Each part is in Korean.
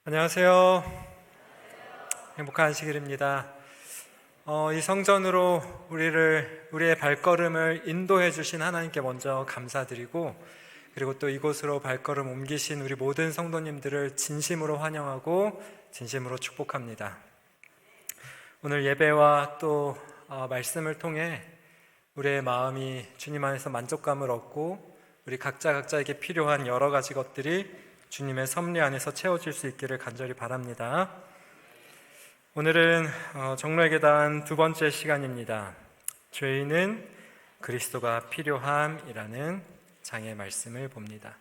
안녕하세요. 행복한 시길입니다. 이 성전으로 우리의 발걸음을 인도해 주신 하나님께 먼저 감사드리고, 그리고 또 이곳으로 발걸음 옮기신 우리 모든 성도님들을 진심으로 환영하고 진심으로 축복합니다. 오늘 예배와 또 말씀을 통해 우리의 마음이 주님 안에서 만족감을 얻고 우리 각자에게 필요한 여러 가지 것들이 주님의 섭리 안에서 채워질 수 있기를 간절히 바랍니다. 오늘은 정로의 계단 두 번째 시간입니다. 죄인은 그리스도가 필요함이라는 장의 말씀을 봅니다.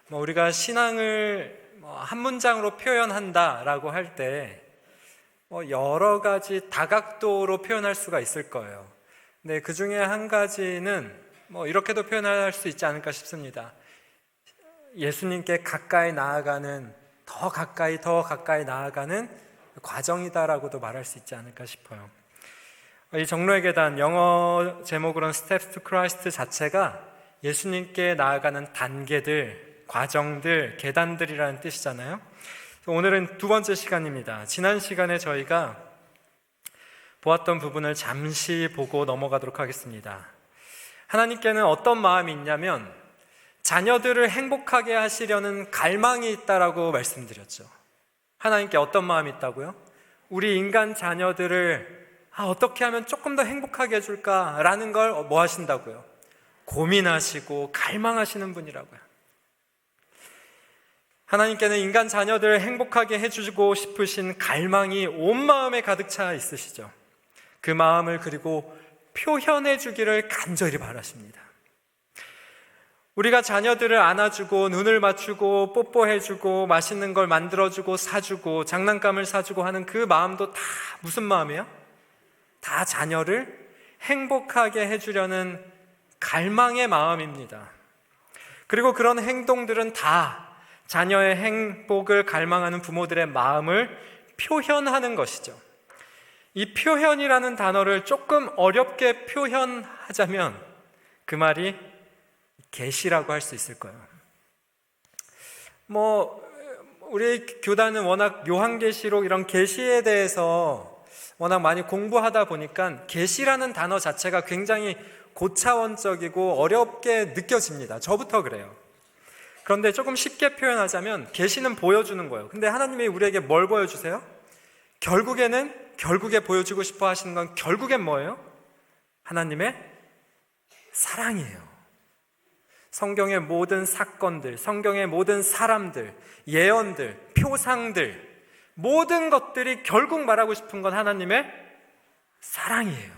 우리가 신앙을 한 문장으로 표현한다라고 할 때 여러 가지 다각도로 표현할 수가 있을 거예요. 근데 그 중에 한 가지는 이렇게도 표현할 수 있지 않을까 싶습니다. 예수님께 가까이 나아가는, 더 가까이 나아가는 과정이다라고도 말할 수 있지 않을까 싶어요. 이 정로의 계단, 영어 제목으로는 Steps to Christ 자체가 예수님께 나아가는 단계들, 과정들, 계단들이라는 뜻이잖아요. 오늘은 두 번째 시간입니다. 지난 시간에 저희가 보았던 부분을 잠시 보고 넘어가도록 하겠습니다. 하나님께는 어떤 마음이 있냐면 자녀들을 행복하게 하시려는 갈망이 있다라고 말씀드렸죠. 하나님께 어떤 마음이 있다고요? 우리 인간 자녀들을 어떻게 하면 조금 더 행복하게 해줄까라는 걸 뭐 하신다고요? 고민하시고 갈망하시는 분이라고요. 하나님께는 인간 자녀들을 행복하게 해주고 싶으신 갈망이 온 마음에 가득 차 있으시죠. 그 마음을 그리고 표현해 주기를 간절히 바라십니다. 우리가 자녀들을 안아주고 눈을 맞추고 뽀뽀해주고 맛있는 걸 만들어주고 사주고 장난감을 사주고 하는 그 마음도 다 무슨 마음이에요? 다 자녀를 행복하게 해주려는 갈망의 마음입니다. 그리고 그런 행동들은 다 자녀의 행복을 갈망하는 부모들의 마음을 표현하는 것이죠. 이 표현이라는 단어를 조금 어렵게 표현하자면 그 말이 계시라고 할 수 있을 거예요. 우리 교단은 워낙 요한계시록 이런 계시에 대해서 워낙 많이 공부하다 보니까 계시라는 단어 자체가 굉장히 고차원적이고 어렵게 느껴집니다. 저부터 그래요. 그런데 조금 쉽게 표현하자면 계시는 보여주는 거예요. 근데 하나님이 우리에게 뭘 보여주세요? 결국에 보여주고 싶어 하시는 건 결국엔 뭐예요? 하나님의 사랑이에요. 성경의 모든 사건들, 성경의 모든 사람들, 예언들, 표상들, 모든 것들이 결국 말하고 싶은 건 하나님의 사랑이에요.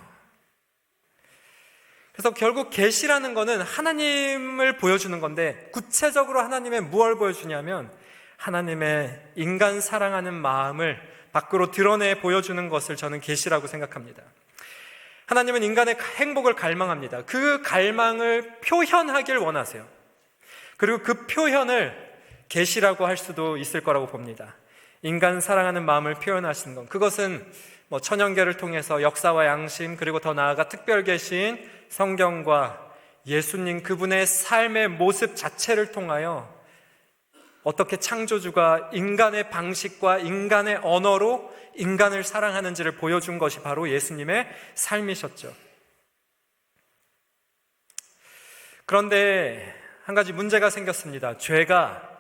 그래서 결국 계시라는 거는 하나님을 보여주는 건데, 구체적으로 하나님의 무엇을 보여주냐면 하나님의 인간 사랑하는 마음을 밖으로 드러내 보여주는 것을 저는 계시라고 생각합니다. 하나님은 인간의 행복을 갈망합니다. 그 갈망을 표현하길 원하세요. 그리고 그 표현을 계시라고 할 수도 있을 거라고 봅니다. 인간 사랑하는 마음을 표현하시는 것, 그것은 천연계를 통해서 역사와 양심, 그리고 더 나아가 특별 계시인 성경과 예수님 그분의 삶의 모습 자체를 통하여 어떻게 창조주가 인간의 방식과 인간의 언어로 인간을 사랑하는지를 보여준 것이 바로 예수님의 삶이셨죠. 그런데 한 가지 문제가 생겼습니다. 죄가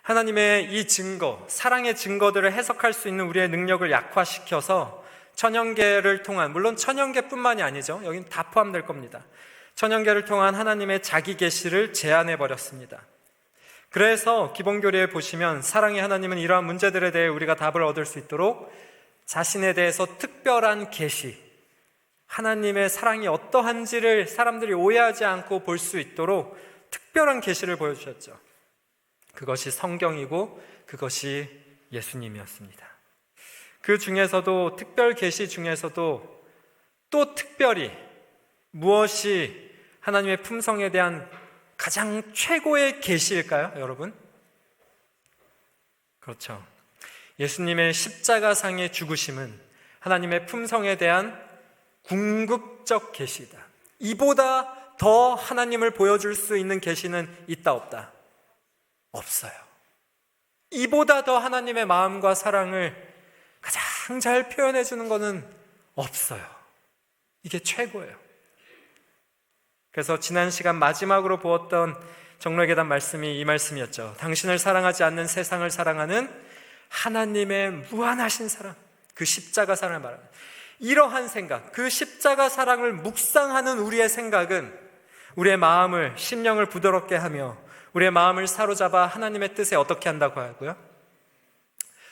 하나님의 이 증거, 사랑의 증거들을 해석할 수 있는 우리의 능력을 약화시켜서 천연계를 통한, 물론 천연계뿐만이 아니죠. 여긴 다 포함될 겁니다. 천연계를 통한 하나님의 자기 계시를 제한해 버렸습니다. 그래서 기본교리에 보시면 사랑의 하나님은 이러한 문제들에 대해 우리가 답을 얻을 수 있도록 자신에 대해서 특별한 계시, 하나님의 사랑이 어떠한지를 사람들이 오해하지 않고 볼 수 있도록 특별한 계시를 보여주셨죠. 그것이 성경이고 그것이 예수님이었습니다. 그 중에서도 특별 계시 중에서도 또 특별히 무엇이 하나님의 품성에 대한 가장 최고의 계시일까요, 여러분? 그렇죠. 예수님의 십자가상의 죽으심은 하나님의 품성에 대한 궁극적 계시다. 이보다 더 하나님을 보여줄 수 있는 계시는 있다 없다? 없어요. 이보다 더 하나님의 마음과 사랑을 가장 잘 표현해 주는 것은 없어요. 이게 최고예요. 그래서 지난 시간 마지막으로 보았던 정로의 계단 말씀이 이 말씀이었죠. 당신을 사랑하지 않는 세상을 사랑하는 하나님의 무한하신 사랑, 그 십자가 사랑을 말합니다. 이러한 생각, 그 십자가 사랑을 묵상하는 우리의 생각은 우리의 마음을, 심령을 부드럽게 하며 우리의 마음을 사로잡아 하나님의 뜻에 어떻게 한다고 하고요?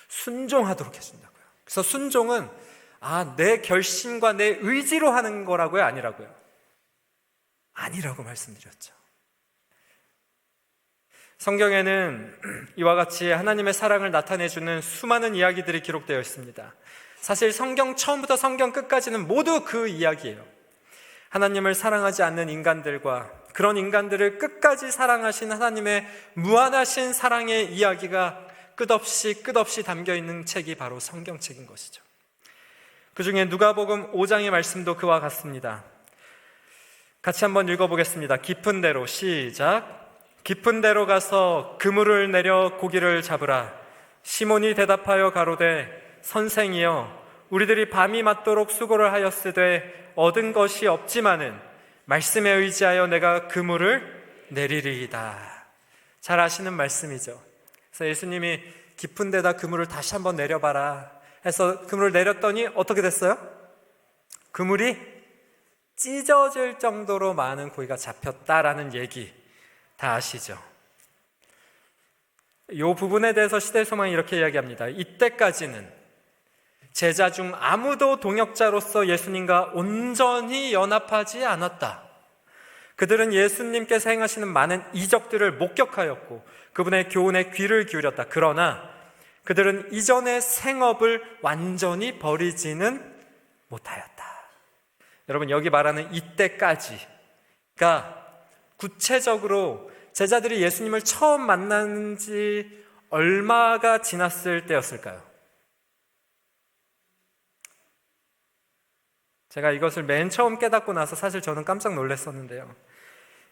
순종하도록 해준다고요. 그래서 순종은 내 결심과 내 의지로 하는 거라고요? 아니라고요? 아니라고 말씀드렸죠. 성경에는 이와 같이 하나님의 사랑을 나타내주는 수많은 이야기들이 기록되어 있습니다. 사실 성경 처음부터 성경 끝까지는 모두 그 이야기예요. 하나님을 사랑하지 않는 인간들과 그런 인간들을 끝까지 사랑하신 하나님의 무한하신 사랑의 이야기가 끝없이 담겨있는 책이 바로 성경책인 것이죠. 그 중에 누가복음 5장의 말씀도 그와 같습니다. 같이 한번 읽어보겠습니다. 깊은 데로, 시작. 깊은 데로 가서 그물을 내려 고기를 잡으라. 시몬이 대답하여 가로되 선생이여 우리들이 밤이 맞도록 수고를 하였으되 얻은 것이 없지만은 말씀에 의지하여 내가 그물을 내리리이다. 잘 아시는 말씀이죠. 그래서 예수님이 깊은 데다 그물을 다시 한번 내려봐라 해서 그물을 내렸더니 어떻게 됐어요? 그물이 찢어질 정도로 많은 고기가 잡혔다라는 얘기 다 아시죠? 이 부분에 대해서 시대소망이 이렇게 이야기합니다. 이때까지는 제자 중 아무도 동역자로서 예수님과 온전히 연합하지 않았다. 그들은 예수님께서 행하시는 많은 이적들을 목격하였고 그분의 교훈에 귀를 기울였다. 그러나 그들은 이전의 생업을 완전히 버리지는 못하였다. 여러분, 여기 말하는 이때까지가 구체적으로 제자들이 예수님을 처음 만난 지 얼마가 지났을 때였을까요? 제가 이것을 맨 처음 깨닫고 나서 사실 저는 깜짝 놀랐었는데요.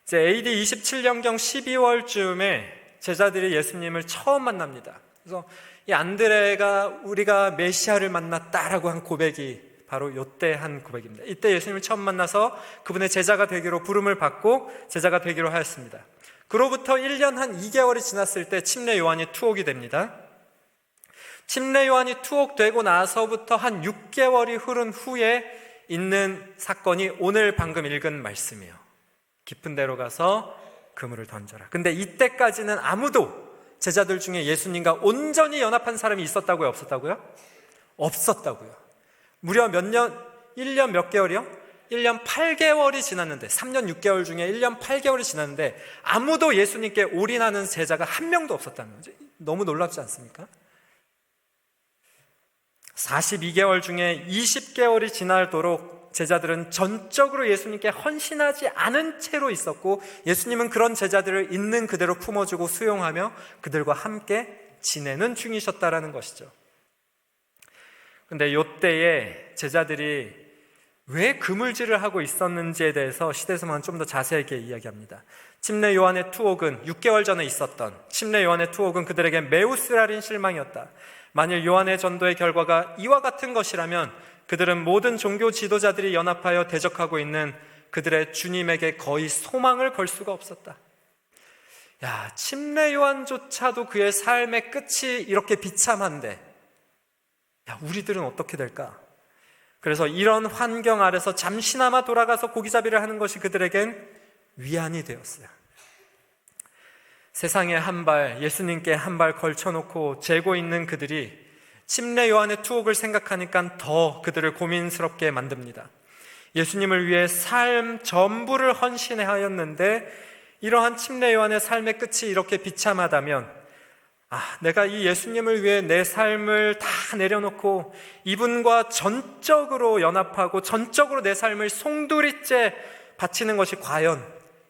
이제 AD 27년경 12월쯤에 제자들이 예수님을 처음 만납니다. 그래서 이 안드레가 우리가 메시아를 만났다라고 한 고백이 바로 이때 한 고백입니다. 이때 예수님을 처음 만나서 그분의 제자가 되기로 부름을 받고 제자가 되기로 하였습니다. 그로부터 1년 한 2개월이 지났을 때 침례 요한이 투옥이 됩니다. 침례 요한이 투옥되고 나서부터 한 6개월이 흐른 후에 있는 사건이 오늘 방금 읽은 말씀이에요. 깊은 데로 가서 그물을 던져라. 근데 이때까지는 아무도 제자들 중에 예수님과 온전히 연합한 사람이 있었다고요? 없었다고요? 없었다고요. 무려 몇 년, 1년 몇 개월이요? 1년 8개월이 지났는데 3년 6개월 중에 1년 8개월이 지났는데 아무도 예수님께 올인하는 제자가 한 명도 없었다는 거죠. 너무 놀랍지 않습니까? 42개월 중에 20개월이 지나도록 제자들은 전적으로 예수님께 헌신하지 않은 채로 있었고 예수님은 그런 제자들을 있는 그대로 품어주고 수용하며 그들과 함께 지내는 중이셨다라는 것이죠. 근데 이때에 제자들이 왜 그물질을 하고 있었는지에 대해서 시대소망은 좀 더 자세하게 이야기합니다. 침례 요한의 투옥은 6개월 전에 있었던 침례 요한의 투옥은 그들에게 매우 쓰라린 실망이었다. 만일 요한의 전도의 결과가 이와 같은 것이라면 그들은 모든 종교 지도자들이 연합하여 대적하고 있는 그들의 주님에게 거의 소망을 걸 수가 없었다. 침례 요한조차도 그의 삶의 끝이 이렇게 비참한데 우리들은 어떻게 될까? 그래서 이런 환경 아래서 잠시나마 돌아가서 고기잡이를 하는 것이 그들에겐 위안이 되었어요. 세상에 한 발, 예수님께 한 발 걸쳐놓고 재고 있는 그들이 침례 요한의 투옥을 생각하니까 더 그들을 고민스럽게 만듭니다. 예수님을 위해 삶 전부를 헌신하였는데 이러한 침례 요한의 삶의 끝이 이렇게 비참하다면 내가 이 예수님을 위해 내 삶을 다 내려놓고 이분과 전적으로 연합하고 전적으로 내 삶을 송두리째 바치는 것이 과연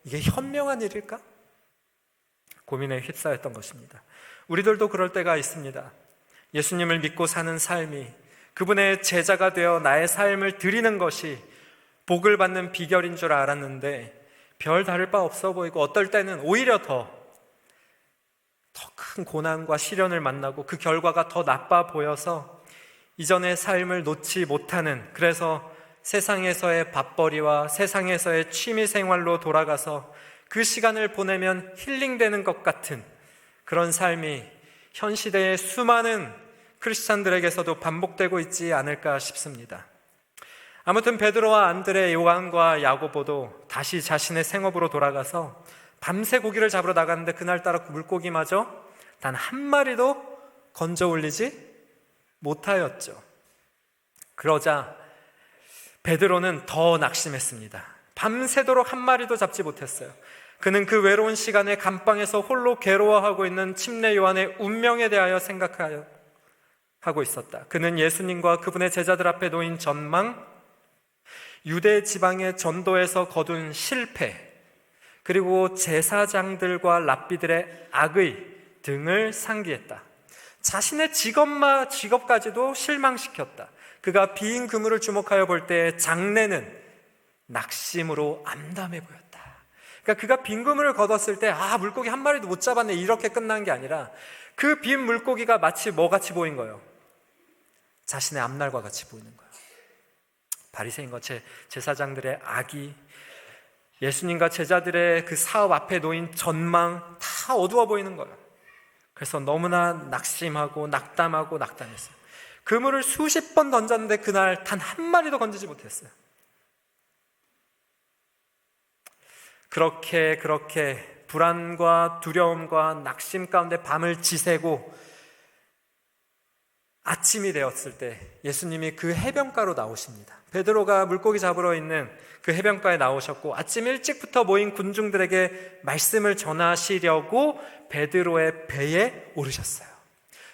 이게 현명한 일일까? 고민에 휩싸였던 것입니다. 우리들도 그럴 때가 있습니다. 예수님을 믿고 사는 삶이 그분의 제자가 되어 나의 삶을 드리는 것이 복을 받는 비결인 줄 알았는데 별 다를 바 없어 보이고 어떨 때는 오히려 더 더 큰 고난과 시련을 만나고 그 결과가 더 나빠 보여서 이전의 삶을 놓지 못하는, 그래서 세상에서의 밥벌이와 세상에서의 취미 생활로 돌아가서 그 시간을 보내면 힐링되는 것 같은 그런 삶이 현 시대의 수많은 크리스찬들에게서도 반복되고 있지 않을까 싶습니다. 아무튼 베드로와 안드레, 요한과 야고보도 다시 자신의 생업으로 돌아가서 밤새 고기를 잡으러 나갔는데 그날따라 물고기마저 단 한 마리도 건져 올리지 못하였죠. 그러자 베드로는 더 낙심했습니다. 밤새도록 한 마리도 잡지 못했어요. 그는 그 외로운 시간에 감방에서 홀로 괴로워하고 있는 침례 요한의 운명에 대하여 생각하고 있었다. 그는 예수님과 그분의 제자들 앞에 놓인 전망, 유대 지방의 전도에서 거둔 실패, 그리고 제사장들과 랍비들의 악의 등을 상기했다. 자신의 직업까지도 실망시켰다. 그가 비인 그물을 주목하여 볼 때 장래는 낙심으로 암담해 보였다. 그러니까 그가 빈 그물을 걷었을 때 물고기 한 마리도 못 잡았네, 이렇게 끝난 게 아니라 그 빈 물고기가 마치 뭐 같이 보인 거예요? 자신의 앞날과 같이 보이는 거예요. 바리새인과 제사장들의 악이, 예수님과 제자들의 그 사업 앞에 놓인 전망, 다 어두워 보이는 거예요. 그래서 너무나 낙심하고 낙담했어요. 그물을 수십 번 던졌는데 그날 단 한 마리도 건지지 못했어요. 그렇게 불안과 두려움과 낙심 가운데 밤을 지새고 아침이 되었을 때 예수님이 그 해변가로 나오십니다. 베드로가 물고기 잡으러 있는 그 해변가에 나오셨고 아침 일찍부터 모인 군중들에게 말씀을 전하시려고 베드로의 배에 오르셨어요.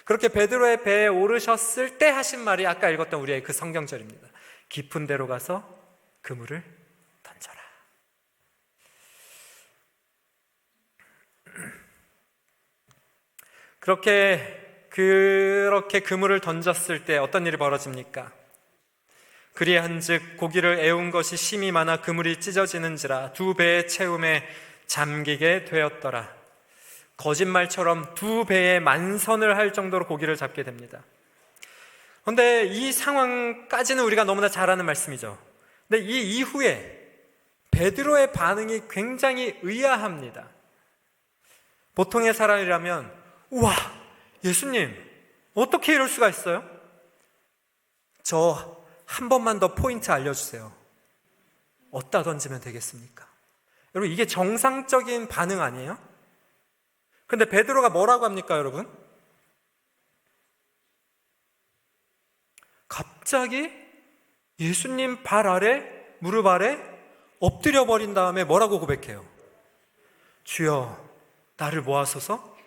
그렇게 베드로의 배에 오르셨을 때 하신 말이 아까 읽었던 우리의 그 성경절입니다. 깊은 데로 가서 그물을 던져라. 그렇게 그물을 던졌을 때 어떤 일이 벌어집니까? 그리한즉 고기를 애운 것이 심히 많아 그물이 찢어지는지라 두 배의 채움에 잠기게 되었더라. 거짓말처럼 두 배의 만선을 할 정도로 고기를 잡게 됩니다. 그런데 이 상황까지는 우리가 너무나 잘 아는 말씀이죠. 근데 이 이후에 베드로의 반응이 굉장히 의아합니다. 보통의 사람이라면 우와, 예수님 어떻게 이럴 수가 있어요? 저 한 번만 더 포인트 알려주세요. 어디다 던지면 되겠습니까? 여러분, 이게 정상적인 반응 아니에요? 근데 베드로가 뭐라고 합니까, 여러분? 갑자기 예수님 발 아래, 무릎 아래 엎드려 버린 다음에 뭐라고 고백해요? 주여, 나를 모아소서?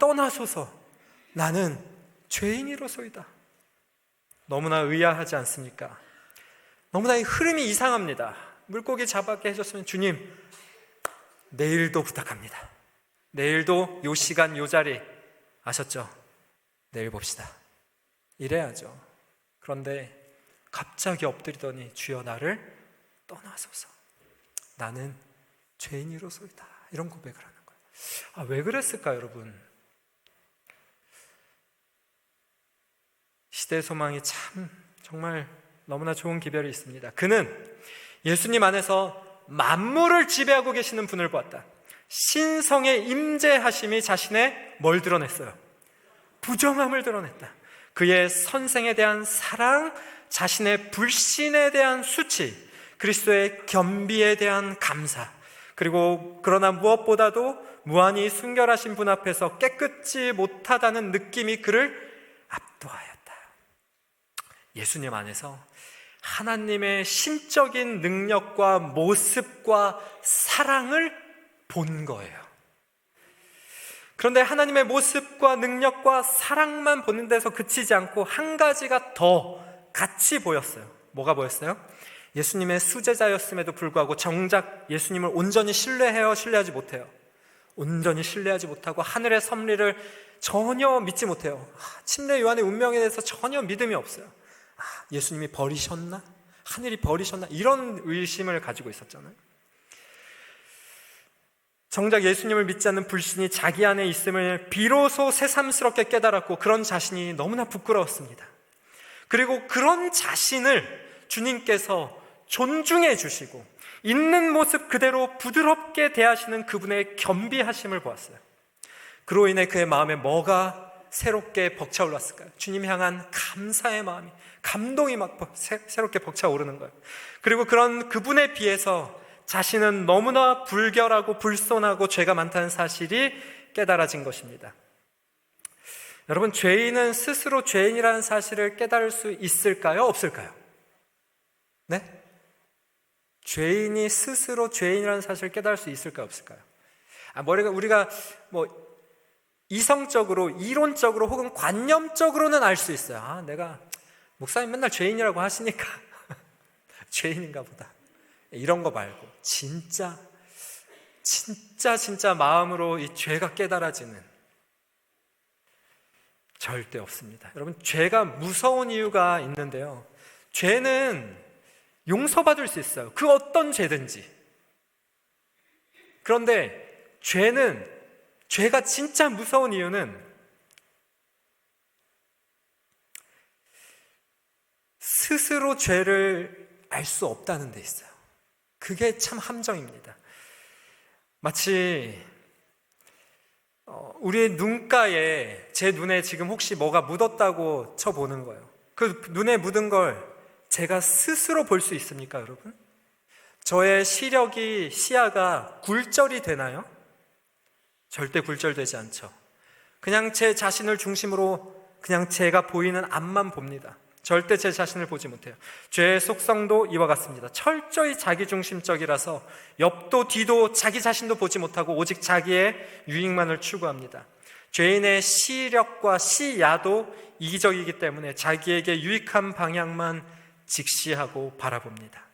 떠나소서. 나는 죄인이로소이다. 너무나 의아하지 않습니까? 너무나 이 흐름이 이상합니다. 물고기 잡았게 해줬으면 주님, 내일도 부탁합니다. 내일도 요 시간 요 자리 아셨죠? 내일 봅시다. 이래야죠. 그런데 갑자기 엎드리더니 주여 나를 떠나소서. 나는 죄인이로소이다. 이런 고백을 하는 거예요. 왜 그랬을까요, 여러분? 시대의 소망이 참 정말 너무나 좋은 기별이 있습니다. 그는 예수님 안에서 만물을 지배하고 계시는 분을 보았다. 신성의 임재하심이 자신의 뭘 드러냈어요? 부정함을 드러냈다. 그의 선생에 대한 사랑, 자신의 불신에 대한 수치, 그리스도의 겸비에 대한 감사, 그리고 그러나 무엇보다도 무한히 순결하신 분 앞에서 깨끗지 못하다는 느낌이 그를 압도하였다. 예수님 안에서 하나님의 신적인 능력과 모습과 사랑을 본 거예요. 그런데 하나님의 모습과 능력과 사랑만 보는 데서 그치지 않고 한 가지가 더 같이 보였어요. 뭐가 보였어요? 예수님의 수제자였음에도 불구하고 정작 예수님을 온전히 신뢰해요? 신뢰하지 못해요? 온전히 신뢰하지 못하고 하늘의 섭리를 전혀 믿지 못해요. 침례 요한의 운명에 대해서 전혀 믿음이 없어요. 예수님이 버리셨나? 하늘이 버리셨나? 이런 의심을 가지고 있었잖아요. 정작 예수님을 믿지 않는 불신이 자기 안에 있음을 비로소 새삼스럽게 깨달았고 그런 자신이 너무나 부끄러웠습니다. 그리고 그런 자신을 주님께서 존중해 주시고 있는 모습 그대로 부드럽게 대하시는 그분의 겸비하심을 보았어요. 그로 인해 그의 마음에 뭐가 새롭게 벅차올랐을까요? 주님 향한 감사의 마음이, 감동이 막 새롭게 벅차오르는 거예요. 그리고 그런 그분에 비해서 자신은 너무나 불결하고 불손하고 죄가 많다는 사실이 깨달아진 것입니다. 여러분, 죄인은 스스로 죄인이라는 사실을 깨달을 수 있을까요? 없을까요? 네? 죄인이 스스로 죄인이라는 사실을 깨달을 수 있을까요? 없을까요? 우리가 이성적으로, 이론적으로 혹은 관념적으로는 알 수 있어요. 내가 목사님 맨날 죄인이라고 하시니까 죄인인가 보다. 이런 거 말고 진짜 마음으로 이 죄가 깨달아지는 절대 없습니다. 여러분, 죄가 무서운 이유가 있는데요. 죄는 용서받을 수 있어요. 그 어떤 죄든지. 그런데 죄가 진짜 무서운 이유는 스스로 죄를 알 수 없다는 데 있어요. 그게 참 함정입니다. 마치 우리의 눈가에, 제 눈에 지금 혹시 뭐가 묻었다고 쳐보는 거예요. 그 눈에 묻은 걸 제가 스스로 볼 수 있습니까, 여러분? 저의 시야가 굴절이 되나요? 절대 굴절되지 않죠. 그냥 제 자신을 중심으로 그냥 제가 보이는 앞만 봅니다. 절대 제 자신을 보지 못해요. 죄의 속성도 이와 같습니다. 철저히 자기중심적이라서 옆도 뒤도 자기 자신도 보지 못하고 오직 자기의 유익만을 추구합니다. 죄인의 시력과 시야도 이기적이기 때문에 자기에게 유익한 방향만 직시하고 바라봅니다.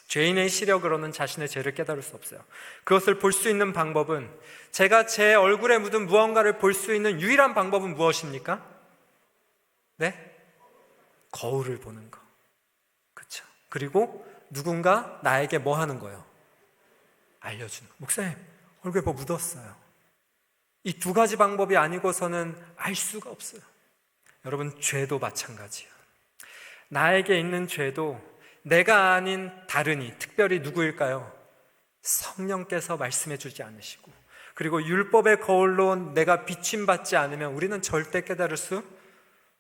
죄인의 시력으로는 자신의 죄를 깨달을 수 없어요. 그것을 볼 수 있는 방법은, 제가 제 얼굴에 묻은 무언가를 볼 수 있는 유일한 방법은 무엇입니까? 네? 거울을 보는 거. 그렇죠. 그리고 누군가 나에게 뭐 하는 거예요? 알려주는 거. 목사님, 얼굴에 뭐 묻었어요. 이 두 가지 방법이 아니고서는 알 수가 없어요. 여러분, 죄도 마찬가지예요. 나에게 있는 죄도 내가 아닌 다른이, 특별히 누구일까요? 성령께서 말씀해 주지 않으시고, 그리고 율법의 거울로 내가 비침받지 않으면 우리는 절대 깨달을 수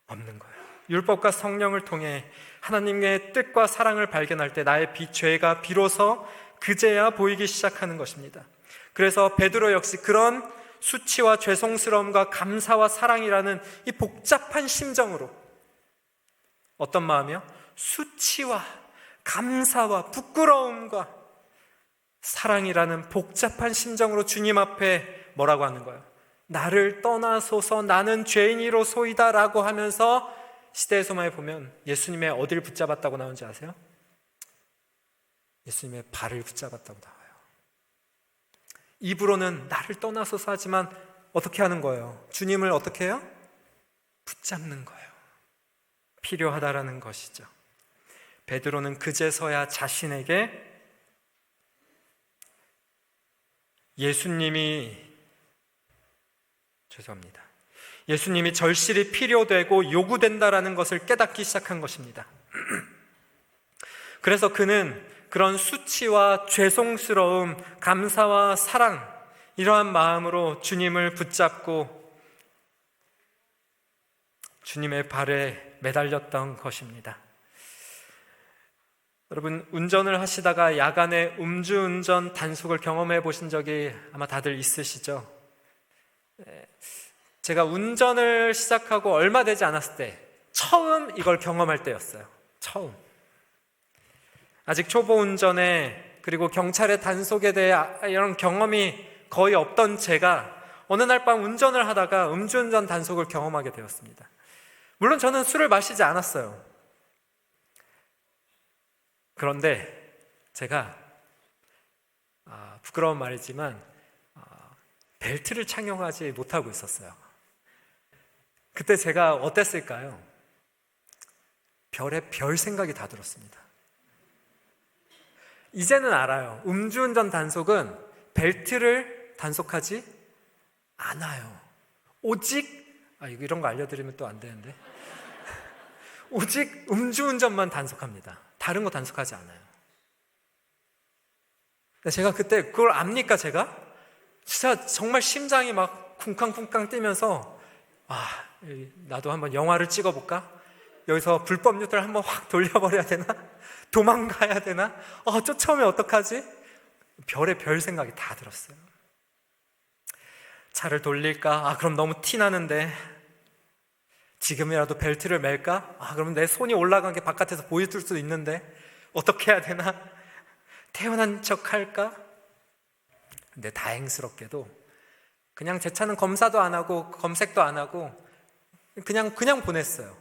없는 거예요. 율법과 성령을 통해 하나님의 뜻과 사랑을 발견할 때 나의 죄가 비로소 그제야 보이기 시작하는 것입니다. 그래서 베드로 역시 그런 수치와 죄송스러움과 감사와 사랑이라는 이 복잡한 심정으로, 어떤 마음이요? 수치와 감사와 부끄러움과 사랑이라는 복잡한 심정으로 주님 앞에 뭐라고 하는 거예요? 나를 떠나소서, 나는 죄인이로소이다 라고 하면서 시대의 소마에 보면 예수님의 어디를 붙잡았다고 나오는지 아세요? 예수님의 발을 붙잡았다고 나와요. 입으로는 나를 떠나소서 하지만 어떻게 하는 거예요? 주님을 어떻게 해요? 붙잡는 거예요. 필요하다라는 것이죠. 베드로는 그제서야 자신에게 예수님이 절실히 필요되고 요구된다라는 것을 깨닫기 시작한 것입니다. 그래서 그는 그런 수치와 죄송스러움, 감사와 사랑, 이러한 마음으로 주님을 붙잡고 주님의 발에 매달렸던 것입니다. 여러분, 운전을 하시다가 야간에 음주운전 단속을 경험해 보신 적이 아마 다들 있으시죠? 제가 운전을 시작하고 얼마 되지 않았을 때 처음 이걸 경험할 때였어요. 처음. 아직 초보 운전에, 그리고 경찰의 단속에 대해 이런 경험이 거의 없던 제가 어느 날 밤 운전을 하다가 음주운전 단속을 경험하게 되었습니다. 물론 저는 술을 마시지 않았어요. 그런데 제가 부끄러운 말이지만 벨트를 착용하지 못하고 있었어요. 그때 제가 어땠을까요? 별의 별 생각이 다 들었습니다. 이제는 알아요. 음주운전 단속은 벨트를 단속하지 않아요. 오직 이런 거 알려드리면 또 안 되는데 오직 음주운전만 단속합니다. 다른 거 단속하지 않아요. 제가 그때 그걸 압니까? 제가 진짜 정말 심장이 막 쿵쾅쿵쾅 뛰면서 나도 한번 영화를 찍어볼까? 여기서 불법 뉴트럴 한번 확 돌려버려야 되나? 도망가야 되나? 쫓아오면 어떡하지? 별의 별 생각이 다 들었어요. 차를 돌릴까? 그럼 너무 티 나는데. 지금이라도 벨트를 맬까? 그러면 내 손이 올라간 게 바깥에서 보일 수도 있는데 어떻게 해야 되나? 태어난 척 할까? 근데 다행스럽게도 그냥 제 차는 검사도 안 하고 검색도 안 하고 그냥 보냈어요.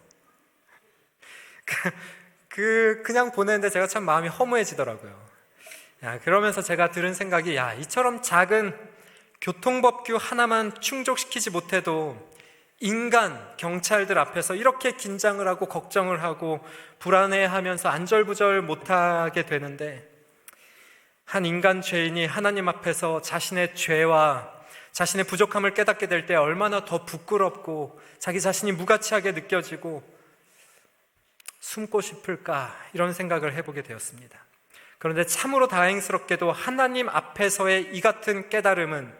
그냥 보냈는데 제가 참 마음이 허무해지더라고요. 그러면서 제가 들은 생각이 이처럼 작은 교통법규 하나만 충족시키지 못해도 인간, 경찰들 앞에서 이렇게 긴장을 하고 걱정을 하고 불안해하면서 안절부절 못하게 되는데, 한 인간 죄인이 하나님 앞에서 자신의 죄와 자신의 부족함을 깨닫게 될 때 얼마나 더 부끄럽고 자기 자신이 무가치하게 느껴지고 숨고 싶을까, 이런 생각을 해보게 되었습니다. 그런데 참으로 다행스럽게도 하나님 앞에서의 이 같은 깨달음은,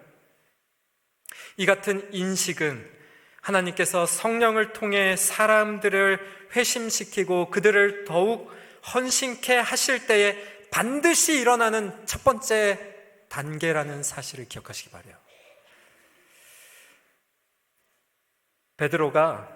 이 같은 인식은 하나님께서 성령을 통해 사람들을 회심시키고 그들을 더욱 헌신케 하실 때에 반드시 일어나는 첫 번째 단계라는 사실을 기억하시기 바라요. 베드로가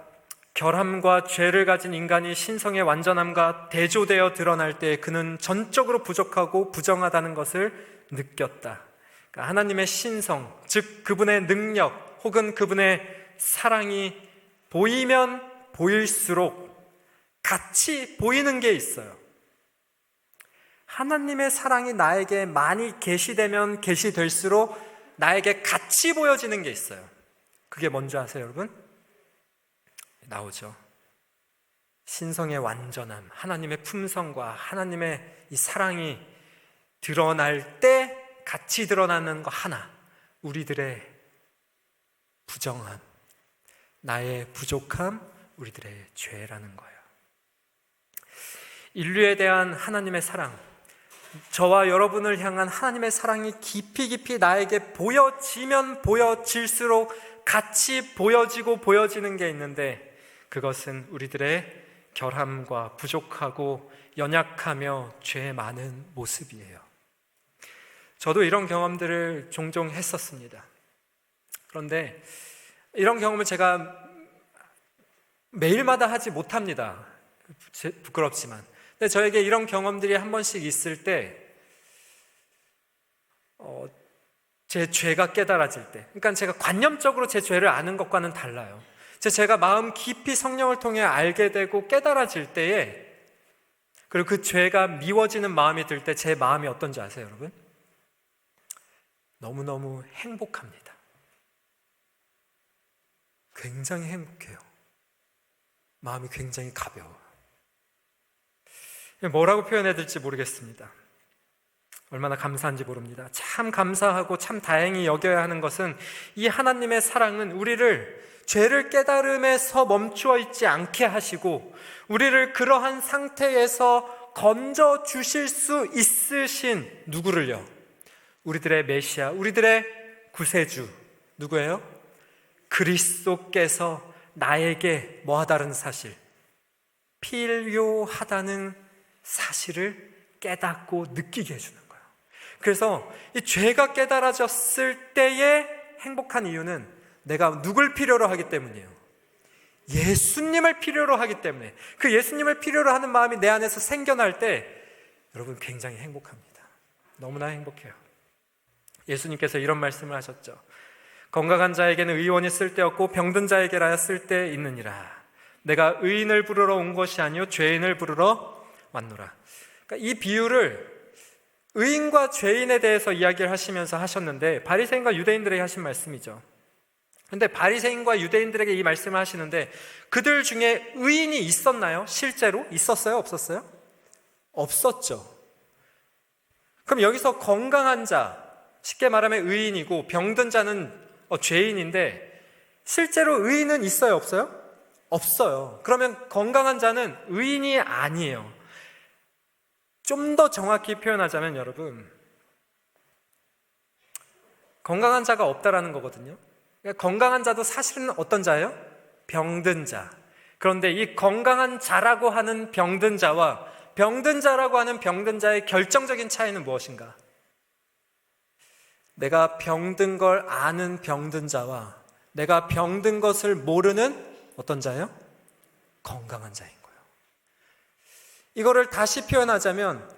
결함과 죄를 가진 인간이 신성의 완전함과 대조되어 드러날 때 그는 전적으로 부족하고 부정하다는 것을 느꼈다. 그러니까 하나님의 신성, 즉 그분의 능력 혹은 그분의 사랑이 보이면 보일수록 같이 보이는 게 있어요. 하나님의 사랑이 나에게 많이 계시되면 계시될수록 나에게 같이 보여지는 게 있어요. 그게 뭔지 아세요, 여러분? 나오죠. 신성의 완전함, 하나님의 품성과 하나님의 이 사랑이 드러날 때 같이 드러나는 거 하나, 우리들의 부정함, 나의 부족함, 우리들의 죄라는 거예요. 인류에 대한 하나님의 사랑, 저와 여러분을 향한 하나님의 사랑이 깊이 나에게 보여지면 보여질수록 같이 보여지고 보여지는 게 있는데, 그것은 우리들의 결함과 부족하고 연약하며 죄 많은 모습이에요. 저도 이런 경험들을 종종 했었습니다. 그런데 이런 경험을 제가 매일마다 하지 못합니다. 부끄럽지만. 근데 저에게 이런 경험들이 한 번씩 있을 때, 제 죄가 깨달아질 때, 그러니까 제가 관념적으로 제 죄를 아는 것과는 달라요. 제가 마음 깊이 성령을 통해 알게 되고 깨달아질 때에, 그리고 그 죄가 미워지는 마음이 들 때 제 마음이 어떤지 아세요, 여러분? 너무너무 행복합니다. 굉장히 행복해요. 마음이 굉장히 가벼워요. 뭐라고 표현해야 될지 모르겠습니다. 얼마나 감사한지 모릅니다. 참 감사하고 참 다행히 여겨야 하는 것은, 이 하나님의 사랑은 우리를 죄를 깨달음에서 멈추어 있지 않게 하시고 우리를 그러한 상태에서 건져 주실 수 있으신 누구를요? 우리들의 메시아, 우리들의 구세주, 누구예요? 그리스도께서 나에게 뭐하다는 사실, 필요하다는 사실을 깨닫고 느끼게 해주는 거예요. 그래서 이 죄가 깨달아졌을 때의 행복한 이유는 내가 누굴 필요로 하기 때문이에요. 예수님을 필요로 하기 때문에. 그 예수님을 필요로 하는 마음이 내 안에서 생겨날 때 여러분 굉장히 행복합니다. 너무나 행복해요. 예수님께서 이런 말씀을 하셨죠. 건강한 자에게는 의원이 쓸데없고 병든 자에게라야 쓸데 있느니라. 내가 의인을 부르러 온 것이 아니요 죄인을 부르러 왔노라. 그러니까 이 비유를 의인과 죄인에 대해서 이야기를 하시면서 하셨는데, 바리새인과 유대인들에게 하신 말씀이죠. 그런데 바리새인과 유대인들에게 이 말씀을 하시는데, 그들 중에 의인이 있었나요? 실제로? 있었어요? 없었어요? 없었죠. 그럼 여기서 건강한 자, 쉽게 말하면 의인이고 병든 자는 죄인인데 실제로 의인은 있어요, 없어요? 없어요. 그러면 건강한 자는 의인이 아니에요. 좀 더 정확히 표현하자면 여러분, 건강한 자가 없다라는 거거든요. 그러니까 건강한 자도 사실은 어떤 자예요? 병든 자. 그런데 이 건강한 자라고 하는 병든 자와 병든 자라고 하는 병든 자의 결정적인 차이는 무엇인가? 내가 병든 걸 아는 병든 자와 내가 병든 것을 모르는 어떤 자예요? 건강한 자인 거예요. 이거를 다시 표현하자면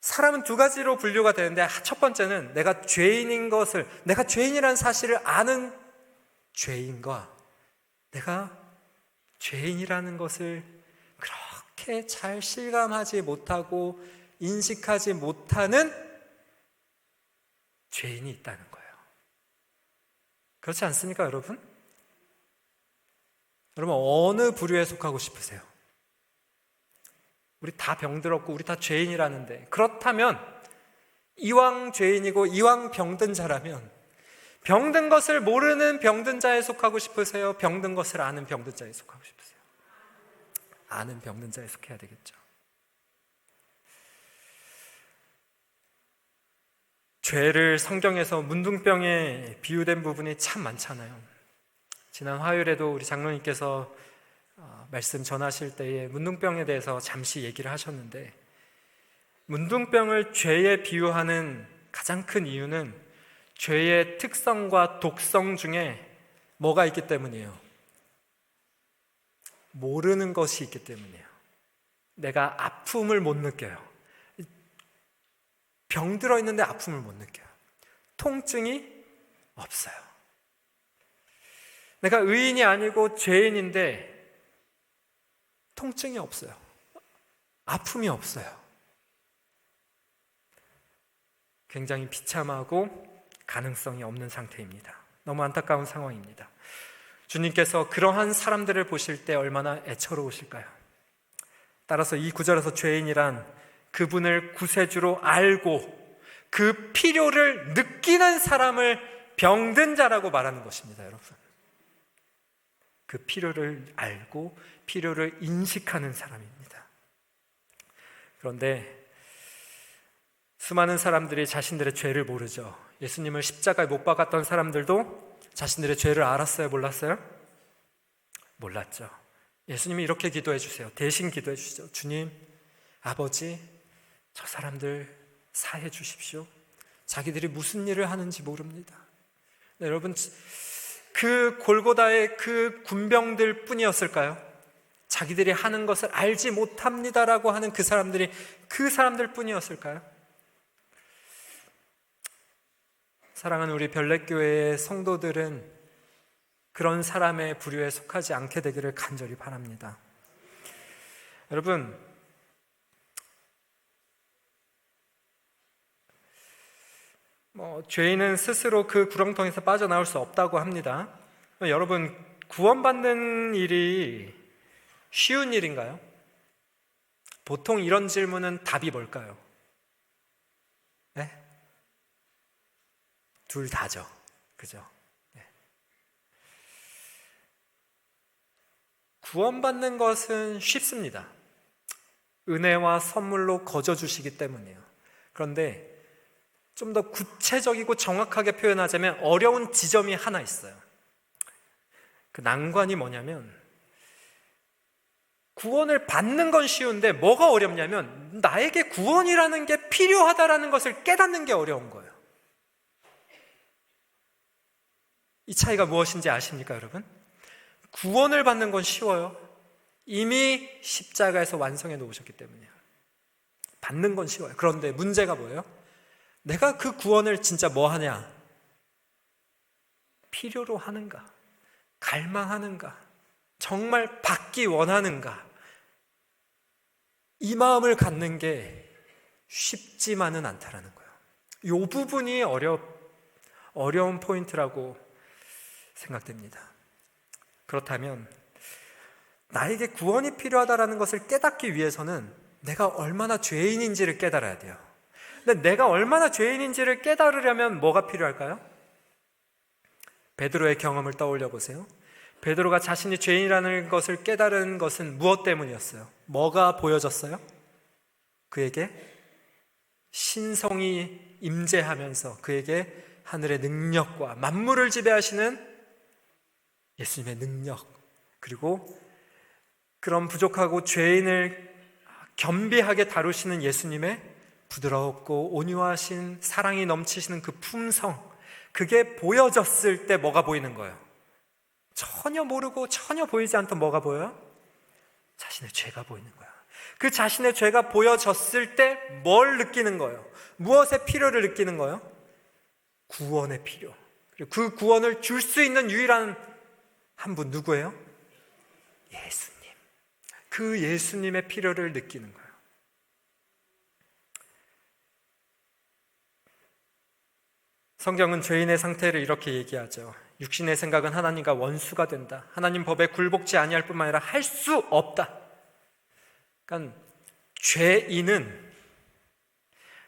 사람은 두 가지로 분류가 되는데, 첫 번째는 내가 죄인이라는 사실을 아는 죄인과 내가 죄인이라는 것을 그렇게 잘 실감하지 못하고 인식하지 못하는 죄인이 있다는 거예요. 그렇지 않습니까, 여러분? 여러분, 어느 부류에 속하고 싶으세요? 우리 다 병들었고 우리 다 죄인이라는데, 그렇다면 이왕 죄인이고 이왕 병든 자라면 병든 것을 모르는 병든 자에 속하고 싶으세요? 병든 것을 아는 병든 자에 속하고 싶으세요? 아는 병든 자에 속해야 되겠죠. 죄를 성경에서 문둥병에 비유된 부분이 참 많잖아요. 지난 화요일에도 우리 장로님께서 말씀 전하실 때에 문둥병에 대해서 잠시 얘기를 하셨는데, 문둥병을 죄에 비유하는 가장 큰 이유는 죄의 특성과 독성 중에 뭐가 있기 때문이에요? 모르는 것이 있기 때문이에요. 내가 아픔을 못 느껴요. 병들어 있는데 아픔을 못 느껴요. 통증이 없어요. 내가 의인이 아니고 죄인인데 통증이 없어요. 아픔이 없어요. 굉장히 비참하고 가능성이 없는 상태입니다. 너무 안타까운 상황입니다. 주님께서 그러한 사람들을 보실 때 얼마나 애처로우실까요? 따라서 이 구절에서 죄인이란 그분을 구세주로 알고 그 필요를 느끼는 사람을 병든 자라고 말하는 것입니다, 여러분. 그 필요를 알고 필요를 인식하는 사람입니다. 그런데 수많은 사람들이 자신들의 죄를 모르죠. 예수님을 십자가에 못 박았던 사람들도 자신들의 죄를 알았어요, 몰랐어요? 몰랐죠. 예수님이 이렇게 기도해 주세요. 대신 기도해 주시죠. 주님, 아버지, 저 사람들 사해 주십시오. 자기들이 무슨 일을 하는지 모릅니다. 네, 여러분, 그 골고다의 그 군병들 뿐이었을까요? 자기들이 하는 것을 알지 못합니다라고 하는 그 사람들이 그 사람들 뿐이었을까요? 사랑하는 우리 별내교회의 성도들은 그런 사람의 부류에 속하지 않게 되기를 간절히 바랍니다. 여러분, 죄인은 스스로 그 구렁텅이에서 빠져나올 수 없다고 합니다. 여러분, 구원받는 일이 쉬운 일인가요? 보통 이런 질문은 답이 뭘까요? 네? 둘 다죠. 그죠? 네. 구원받는 것은 쉽습니다. 은혜와 선물로 거저주시기 때문이에요. 그런데 좀 더 구체적이고 정확하게 표현하자면 어려운 지점이 하나 있어요. 그 난관이 뭐냐면, 구원을 받는 건 쉬운데 뭐가 어렵냐면 나에게 구원이라는 게 필요하다라는 것을 깨닫는 게 어려운 거예요. 이 차이가 무엇인지 아십니까, 여러분? 구원을 받는 건 쉬워요. 이미 십자가에서 완성해 놓으셨기 때문이에요. 받는 건 쉬워요. 그런데 문제가 뭐예요? 내가 그 구원을 진짜 뭐 하냐? 필요로 하는가? 갈망하는가? 정말 받기 원하는가? 이 마음을 갖는 게 쉽지만은 않다라는 거예요. 이 부분이 어려운 포인트라고 생각됩니다. 그렇다면 나에게 구원이 필요하다는 것을 깨닫기 위해서는 내가 얼마나 죄인인지를 깨달아야 돼요. 근데 내가 얼마나 죄인인지를 깨달으려면 뭐가 필요할까요? 베드로의 경험을 떠올려 보세요. 베드로가 자신이 죄인이라는 것을 깨달은 것은 무엇 때문이었어요? 뭐가 보여졌어요? 그에게 신성이 임재하면서 그에게 하늘의 능력과 만물을 지배하시는 예수님의 능력, 그리고 그런 부족하고 죄인을 겸비하게 다루시는 예수님의 부드럽고 온유하신 사랑이 넘치시는 그 품성, 그게 보여졌을 때 뭐가 보이는 거예요? 전혀 모르고 전혀 보이지 않던 뭐가 보여요? 자신의 죄가 보이는 거야. 그 자신의 죄가 보여졌을 때 뭘 느끼는 거예요? 무엇의 필요를 느끼는 거예요? 구원의 필요. 그리고 그 구원을 줄 수 있는 유일한 한 분 누구예요? 예수님. 그 예수님의 필요를 느끼는 거예요. 성경은 죄인의 상태를 이렇게 얘기하죠. 육신의 생각은 하나님과 원수가 된다. 하나님 법에 굴복지 아니할 뿐만 아니라 할 수 없다. 그러니까 죄인은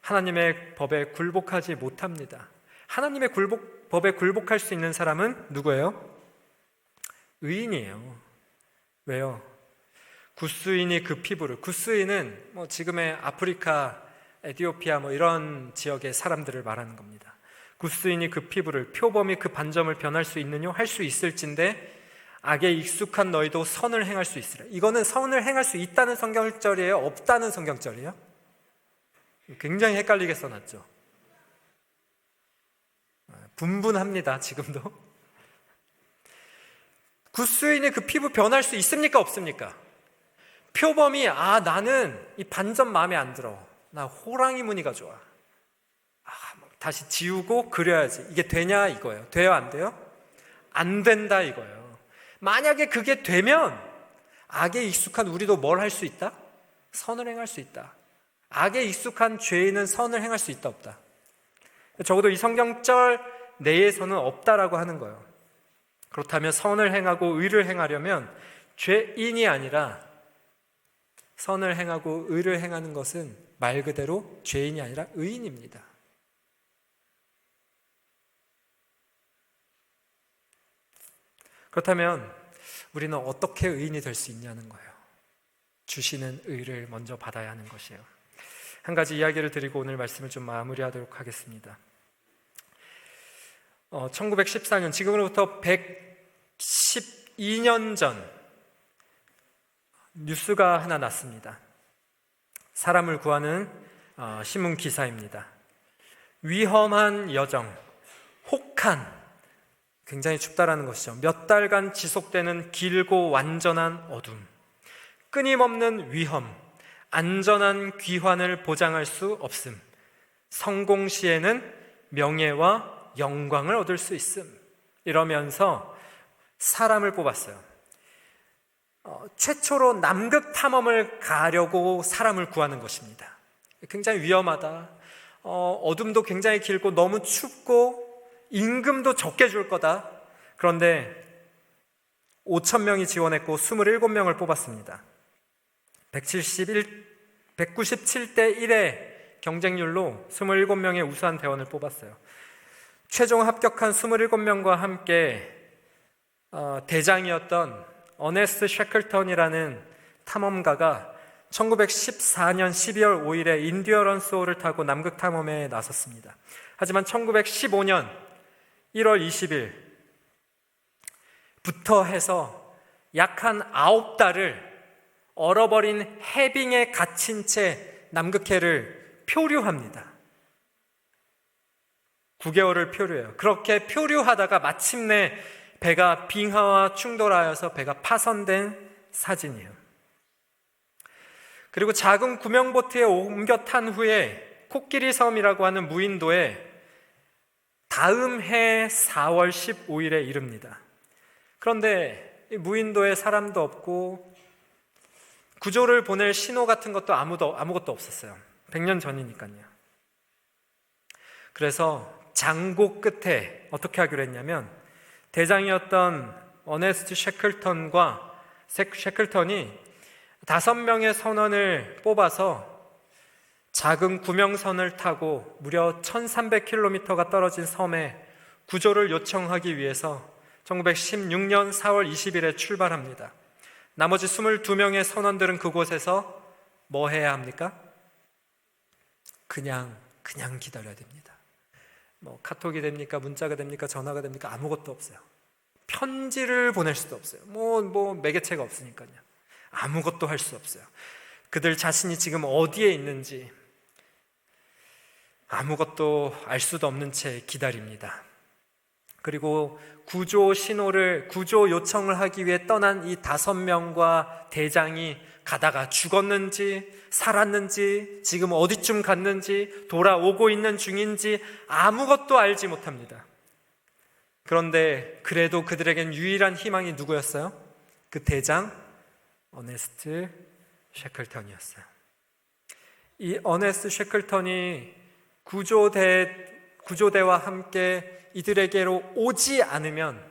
하나님의 법에 굴복하지 못합니다. 하나님의 법에 굴복할 수 있는 사람은 누구예요? 의인이에요. 왜요? 구스인이 그 피부를, 구스인은 지금의 아프리카, 에티오피아 이런 지역의 사람들을 말하는 겁니다. 구스인이 그 피부를, 표범이 그 반점을 변할 수 있느냐? 할 수 있을진데 악에 익숙한 너희도 선을 행할 수 있으라. 이거는 선을 행할 수 있다는 성경절이에요? 없다는 성경절이에요? 굉장히 헷갈리게 써놨죠. 분분합니다, 지금도. 구스인이 그 피부 변할 수 있습니까? 없습니까? 표범이 나는 이 반점 마음에 안 들어. 나 호랑이 무늬가 좋아. 다시 지우고 그려야지. 이게 되냐 이거예요. 돼요? 안 돼요? 안 된다 이거예요. 만약에 그게 되면 악에 익숙한 우리도 뭘 할 수 있다? 선을 행할 수 있다. 악에 익숙한 죄인은 선을 행할 수 있다 없다? 적어도 이 성경절 내에서는 없다라고 하는 거예요. 그렇다면 선을 행하고 의를 행하려면 죄인이 아니라 선을 행하고 의를 행하는 것은 말 그대로 죄인이 아니라 의인입니다. 그렇다면 우리는 어떻게 의인이 될 수 있냐는 거예요. 주시는 의를 먼저 받아야 하는 것이에요. 한 가지 이야기를 드리고 오늘 말씀을 좀 마무리하도록 하겠습니다. 1914년, 지금으로부터 112년 전 뉴스가 하나 났습니다. 사람을 구하는 신문 기사입니다. 위험한 여정, 혹한, 굉장히 춥다라는 것이죠. 몇 달간 지속되는 길고 완전한 어둠, 끊임없는 위험, 안전한 귀환을 보장할 수 없음, 성공 시에는 명예와 영광을 얻을 수 있음, 이러면서 사람을 뽑았어요. 최초로 남극 탐험을 가려고 사람을 구하는 것입니다. 굉장히 위험하다. 어둠도 굉장히 길고 너무 춥고 임금도 적게 줄 거다. 그런데 5,000명이 지원했고 27명을 뽑았습니다. 197대 1의 경쟁률로 27명의 우수한 대원을 뽑았어요. 최종 합격한 27명과 함께 대장이었던 어네스트 셰클턴이라는 탐험가가 1914년 12월 5일에 인듀어런스 호를 타고 남극 탐험에 나섰습니다. 하지만 1915년 1월 20일부터 해서 약 한 9달을 얼어버린 해빙에 갇힌 채 남극해를 표류합니다. 9개월을 표류해요. 그렇게 표류하다가 마침내 배가 빙하와 충돌하여서 배가 파손된 사진이에요. 그리고 작은 구명보트에 옮겨 탄 후에 코끼리 섬이라고 하는 무인도에 다음 해 4월 15일에 이릅니다. 그런데 이 무인도에 사람도 없고 구조를 보낼 신호 같은 것도 아무것도 없었어요. 100년 전이니까요. 그래서 장고 끝에 어떻게 하기로 했냐면, 대장이었던 어네스트 셰클턴이 5명의 선원을 뽑아서 작은 구명선을 타고 무려 1300km가 떨어진 섬에 구조를 요청하기 위해서 1916년 4월 20일에 출발합니다. 나머지 22명의 선원들은 그곳에서 뭐 해야 합니까? 그냥 기다려야 됩니다. 뭐 카톡이 됩니까? 문자가 됩니까? 전화가 됩니까? 아무것도 없어요. 편지를 보낼 수도 없어요. 뭐 매개체가 없으니까요. 아무것도 할 수 없어요. 그들 자신이 지금 어디에 있는지 아무것도 알 수도 없는 채 기다립니다. 그리고 구조 요청을 하기 위해 떠난 이 5명과 대장이 가다가 죽었는지 살았는지 지금 어디쯤 갔는지 돌아오고 있는 중인지 아무것도 알지 못합니다. 그런데 그래도 그들에겐 유일한 희망이 누구였어요? 그 대장 어네스트 셰클턴이었어요. 이 어네스트 셰클턴이 구조대와 함께 이들에게로 오지 않으면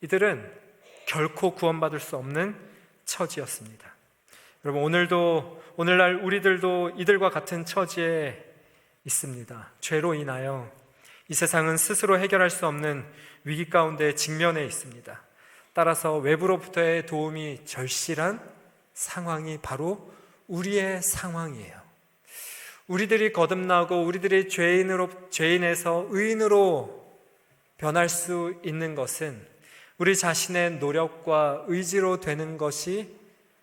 이들은 결코 구원받을 수 없는 처지였습니다. 여러분, 오늘날 우리들도 이들과 같은 처지에 있습니다. 죄로 인하여 이 세상은 스스로 해결할 수 없는 위기 가운데 직면해 있습니다. 따라서 외부로부터의 도움이 절실한 상황이 바로 우리의 상황이에요. 우리들이 거듭나고 우리들이 죄인에서 의인으로 변할 수 있는 것은 우리 자신의 노력과 의지로 되는 것이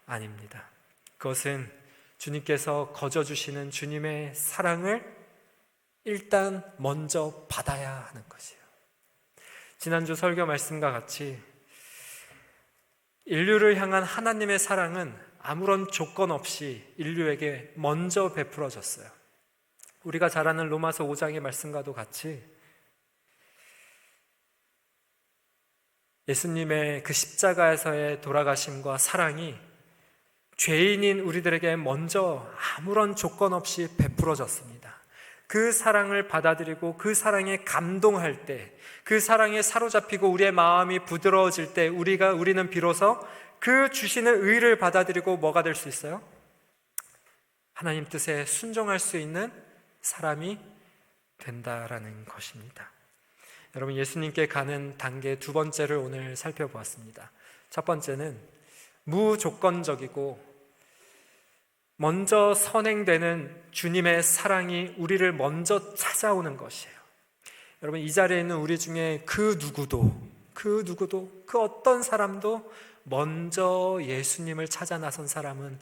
아닙니다. 그것은 주님께서 거저 주시는 주님의 사랑을 일단 먼저 받아야 하는 것이에요. 지난주 설교 말씀과 같이 인류를 향한 하나님의 사랑은 아무런 조건 없이 인류에게 먼저 베풀어졌어요. 우리가 잘 아는 로마서 5장의 말씀과도 같이 예수님의 그 십자가에서의 돌아가심과 사랑이 죄인인 우리들에게 먼저 아무런 조건 없이 베풀어졌습니다. 그 사랑을 받아들이고 그 사랑에 감동할 때, 그 사랑에 사로잡히고 우리의 마음이 부드러워질 때 우리는 비로소 그 주시는 의를 받아들이고 뭐가 될 수 있어요? 하나님 뜻에 순종할 수 있는 사람이 된다라는 것입니다. 여러분, 예수님께 가는 단계 두 번째를 오늘 살펴보았습니다. 첫 번째는 무조건적이고 먼저 선행되는 주님의 사랑이 우리를 먼저 찾아오는 것이에요. 여러분, 이 자리에 있는 우리 중에 그 누구도 그 어떤 사람도 먼저 예수님을 찾아 나선 사람은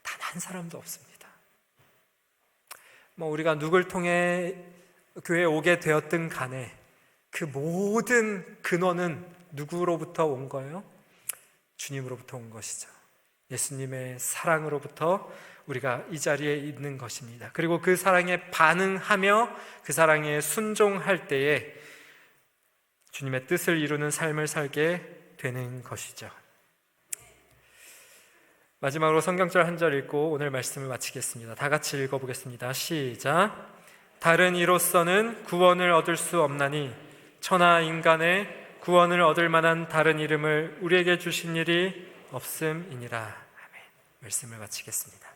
단 한 사람도 없습니다. 우리가 누굴 통해 교회에 오게 되었든 간에 그 모든 근원은 누구로부터 온 거예요? 주님으로부터 온 것이죠. 예수님의 사랑으로부터 우리가 이 자리에 있는 것입니다. 그리고 그 사랑에 반응하며 그 사랑에 순종할 때에 주님의 뜻을 이루는 삶을 살게 되는 것이죠. 마지막으로 성경절 한 절 읽고 오늘 말씀을 마치겠습니다. 다 같이 읽어보겠습니다. 시작. 다른 이로서는 구원을 얻을 수 없나니 천하 인간의 구원을 얻을 만한 다른 이름을 우리에게 주신 일이 없음이니라. 아멘. 말씀을 마치겠습니다.